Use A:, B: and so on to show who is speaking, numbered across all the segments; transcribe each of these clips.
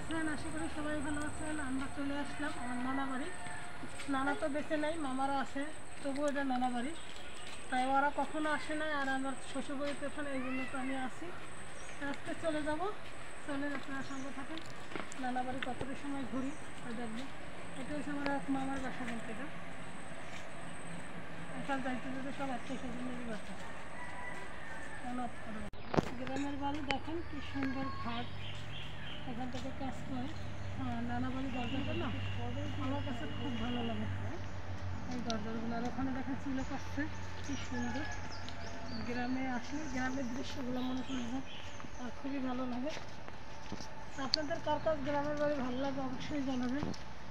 A: আছেন? আশা করি সবাই ভালো আছেন। আমরা চলে আসলাম আমার নানা বাড়ি। নানা তো বেঁচে নেই, মামারা আছে, তবুও এটা নানা বাড়ি। তাই ওরা কখনো আসে না, আর আমার শ্বশুরবাড়িতে ওখানে, এই জন্য তো আমি আসি। আজকে চলে যাব, চলে আপনার সঙ্গে থাকেন। নানা বাড়ি কতটা সময় ঘুরি ওই দেখবো। এটা হচ্ছে আমার এক মামার বাসা, বলতে এটা এখান যাইতে যেতে সব আত্মীয় স্বজনেরই বাসা। গ্রামের বাড়ি দেখেন কি সুন্দর ঘাট, এখান থেকে কাজ করে। হ্যাঁ, নানা বাড়ি দরজাটা না আমার কাছে খুব ভালো লাগে, এই দরজাগুলো। আর ওখানে দেখেন চিলো কাটছে, কি সুন্দর। গ্রামে আসলে গ্রামের দৃশ্যগুলো মনে করবো আর খুবই ভালো লাগে। আপনাদের কার কার গ্রামের বাড়ি ভালো লাগে অবশ্যই জানাবেন।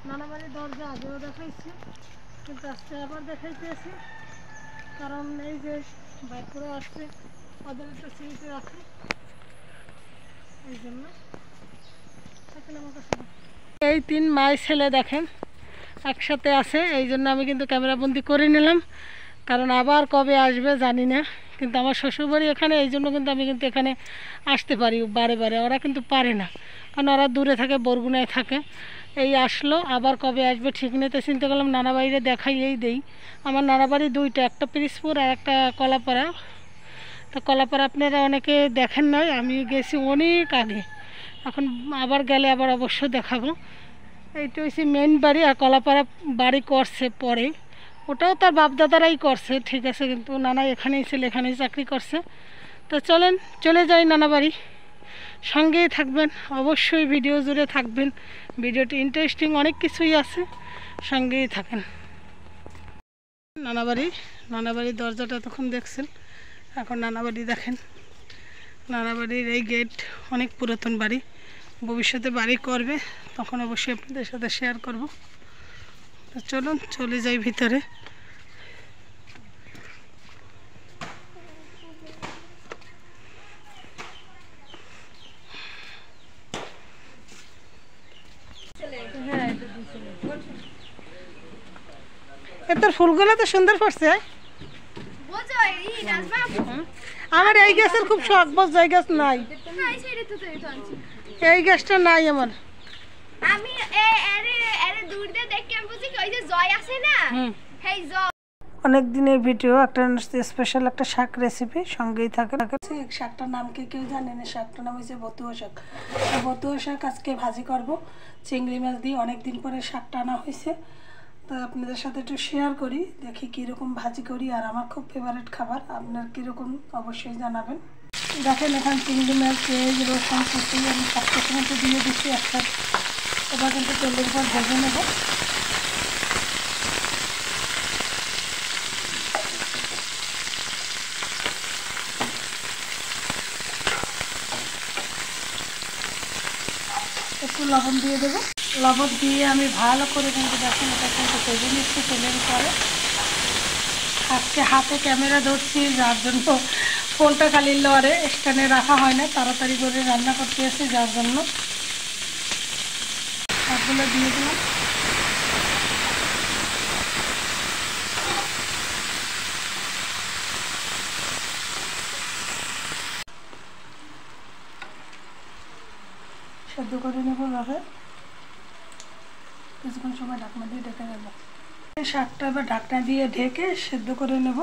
A: নানা বাড়ির দরজা আগেও দেখাইছি, কিন্তু আজকে আবার দেখাইতেছি, কারণ এই যে বাইক করে আসছে ওদের একটা স্মৃতি রাখে, এই জন্য। এই 3 মায়ের ছেলে দেখেন একসাথে আছে, এই জন্য আমি কিন্তু ক্যামেরাবন্দি করে নিলাম, কারণ আবার কবে আসবে জানি না। কিন্তু আমার শ্বশুরবাড়ি এখানে, এই জন্য কিন্তু আমি কিন্তু এখানে আসতে পারি বারে বারে, ওরা কিন্তু পারে না, কারণ ওরা দূরে থাকে, বরগুনায় থাকে। এই আসলো, আবার কবে আসবে ঠিক নেই। তো চিন্তা করলাম নানা বাড়িতে দেখাইয়েই দেই। আমার নানা বাড়ি দুইটা, একটা পিরিজপুর আর একটা কলাপাড়া। তো কলাপাড়া আপনারা অনেকে দেখেন নাই, আমি গেছি অনেক আগে, এখন আবার গেলে আবার অবশ্য দেখাবো। এইটা হচ্ছে মেন বাড়ি, আর কলাপাড়া বাড়ি করছে পরে, ওটাও তার বাপদাদারাই করছে, ঠিক আছে, কিন্তু নানা এখানেই ছিল, এখানেই চাকরি করছে। তো চলেন চলে যাই নানা বাড়ি, সঙ্গেই থাকবেন, অবশ্যই ভিডিও জুড়ে থাকবেন। ভিডিওটি ইন্টারেস্টিং, অনেক কিছুই আছে, সঙ্গেই থাকেন। নানা বাড়ির দরজাটা তখন দেখছেন, এখন নানা বাড়ি দেখেন। নানা বাড়ির এই গেট অনেক পুরাতন বাড়ি, ভবিষ্যতে বাড়ি করবে, তখন অবশ্যই আপনাদের সাথে শেয়ার করব। তো চলুন চলে যাই ভিতরে। তোর ফুলগুলো তো সুন্দর পড়ছে। আমার এই গাছের খুব শখ, বস এই গাছ নাই, এই গাছটা নাই আমার।
B: আমি এরে দূর দিয়ে দেখে আমি বুঝি ওই যে জয় আছে না, সেই জয়।
A: অনেক দিনের ভিডিও, একটা স্পেশাল একটা শাক রেসিপি, সঙ্গেই থাকে। এই শাকটার নাম কি কেউ জানেন? শাকটার নাম হচ্ছে বতুয়া শাক। বতুয়া শাক আজকে ভাজি করব চিংড়ি মাছ দিয়ে। অনেক দিন পরে শাকটা আনা হয়েছে, তো আপনাদের সাথে একটু শেয়ার করি, দেখি কীরকম ভাজি করি। আর আমার খুব ফেভারিট খাবার, আপনার কীরকম অবশ্যই জানাবেন। দেখেন এখানে চিংড়ি মাছ, পেঁয়াজ, রসুন কুচি আমি সব কিছু মতো দিয়ে দিচ্ছি একসাথে। এবার কিন্তু তেলের উপর ভেজে নেব। একটু লবণ দিয়ে দেবো, লবণ দিয়ে আমি ভালো করে কিন্তু দেখেন এটা কিন্তু ভেজে নিচ্ছি তেলের উপরে। আজকে হাতে ক্যামেরা ধরছি, যার জন্য ফোনটা খালি লড়ে, স্ট্যান্ডে রাখা হয় না, তাড়াতাড়ি করে রান্না করতে আসি, যার জন্য সবগুলো দিয়ে দিলাম। সেদ্ধ করে নেবো ভাবে, কিছুক্ষণ সময় ঢাকনা দিয়ে ঢেকে নেবো। শাকটা এবার ঢাকনা দিয়ে ঢেকে সেদ্ধ করে নেব।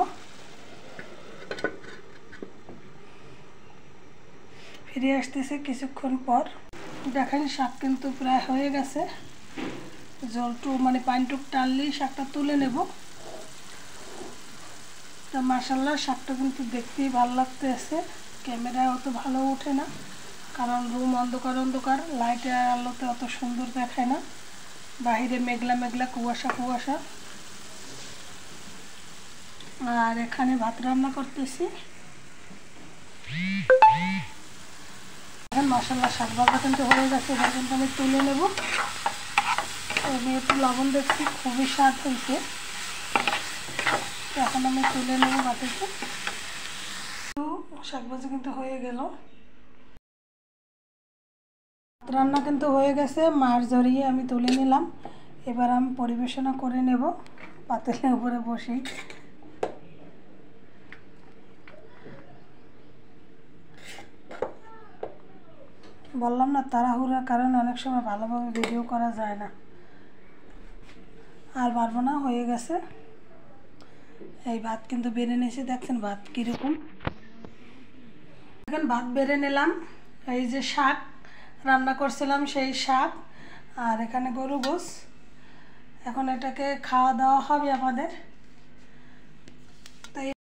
A: ফিরে আসতেছে কিছুক্ষণ পর। দেখেন শাক কিন্তু প্রায় হয়ে গেছে, জলটু মানে পানিটুক টানলেই শাকটা তুলে নেব। তো মাশাআল্লাহ শাকটা কিন্তু দেখতেই ভালো লাগতেছে, ক্যামেরায় অত ভালো ওঠে না, কারণ রুম অন্ধকার অন্ধকার, লাইটের আলোতে অত সুন্দর দেখায় না, বাহিরে মেঘলা মেঘলা কুয়াশা কুয়াশা। আর এখানে ভাত রান্না করতেছি। এখন মাশাআল্লাহ শাক ভাজা কিন্তু হয়ে গেছে, এবার কিন্তু আমি তুলে নেব। আমি একটু লবণ দেখছি, খুবই স্বাদ হয়েছে। এখন আমি তুলে নেব বাটিতে। শাক ভাজা কিন্তু হয়ে গেল, রান্না কিন্তু হয়ে গেছে, মাছ ঝরিয়ে আমি তুলে নিলাম। এবার আমি পরিবেশনা করে নেব পাতিলের উপরে বসেই। বললাম না তাড়াহুড়ার কারণে অনেক সময় ভালোভাবে ভিডিও করা যায় না। আর পারবো না, হয়ে গেছে। এই ভাত কিন্তু বেড়ে নিয়েছি, দেখছেন ভাত কীরকম। এখন ভাত বেড়ে নিলাম। এই যে শাক রান্না করছিলাম সেই শাক, আর এখানে গরু গোশ। এখন এটাকে খাওয়া দাওয়া হবে আমাদের।